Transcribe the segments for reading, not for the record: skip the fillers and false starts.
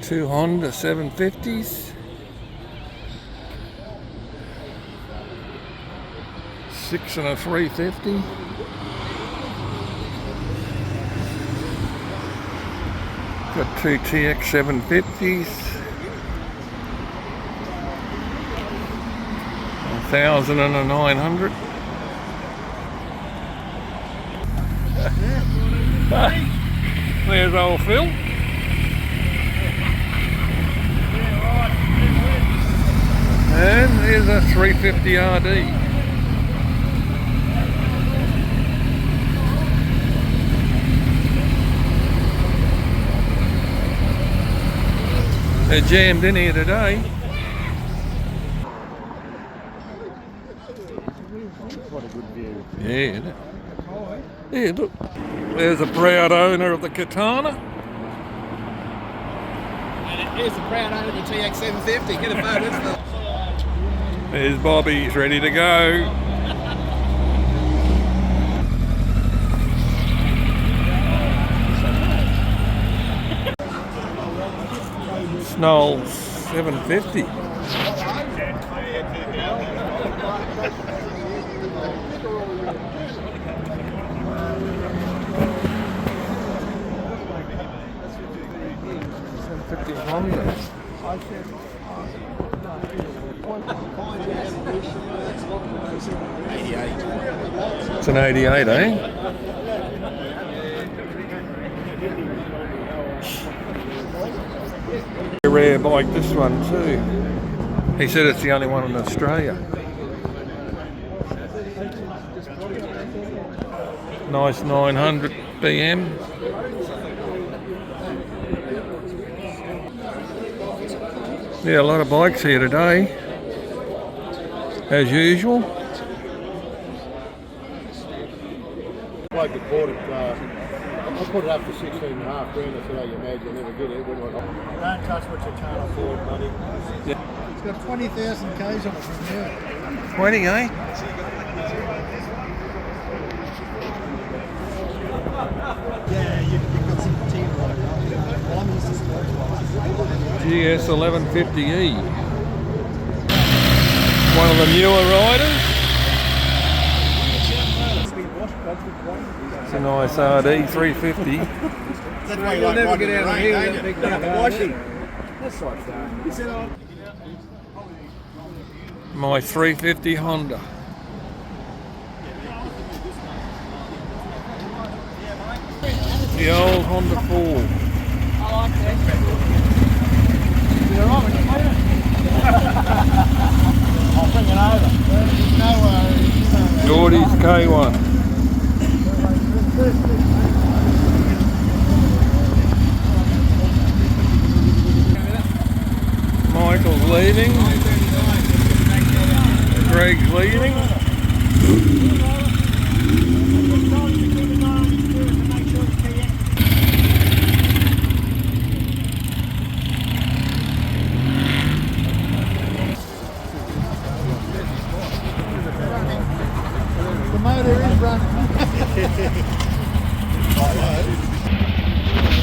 Two Honda 750s. 6 and a 350. Got two TX 750s. 1,000 and a 900. There's old Phil. And there's a 350 RD. They're jammed in here today. What a good view. Yeah, isn't it? Yeah, look. There's a proud owner of the Katana. And here's the proud owner of the TX 750. Get a photo. There's Bobby, he's ready to go. Snoll 750. Honda. It's an 88, eh? A rare bike, this one too. He said it's the only one in Australia. Nice 900 BM. Yeah, a lot of bikes here today, as usual. Bloke that bought it, I put it up for 16.5 grand. I said, oh, you mad, you'll never get it. Don't touch what you can't afford, buddy. Yeah. It's got 20,000 Ks on it from here. 20, eh? Yeah, you've got some team right now. Well, I'm used to sports ones. GS 1150E. One of the newer riders. It's a nice RD 350. That's why you'll never get out of here with that big washing. That's like that. My 350 Honda. The old Honda 4. I like that. You're on it, I'll bring it over. No worries. Geordie's K1. Michael's leaving. Greg's leaving. The motor is running.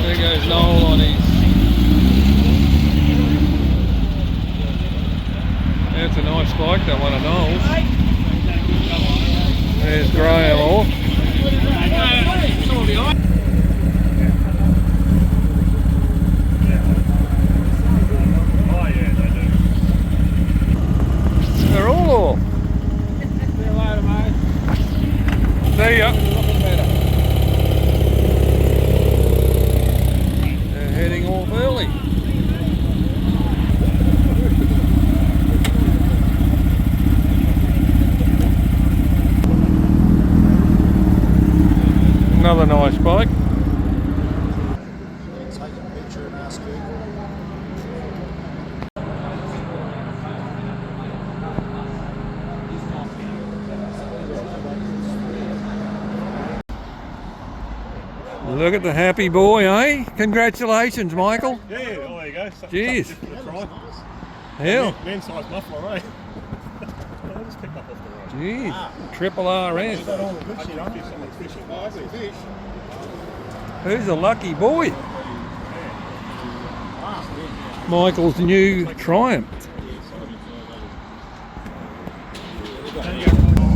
There goes Noel on his. That's a nice bike, that one of Noel's. There's Graham off. They're all off. See ya. They're heading off early. Another nice bike. Take a picture and ask you. Look at the happy boy, eh? Congratulations, Michael. Yeah, oh, there you go. Jeez. Hell. Hell. Man-sized muffler, eh? I'll just pick up off the road. Jeez. Triple RS. Got all the good shit on it. Someone's fishing. Ugly fish. Who's a lucky boy? Last week. Michael's new Triumph. There you go.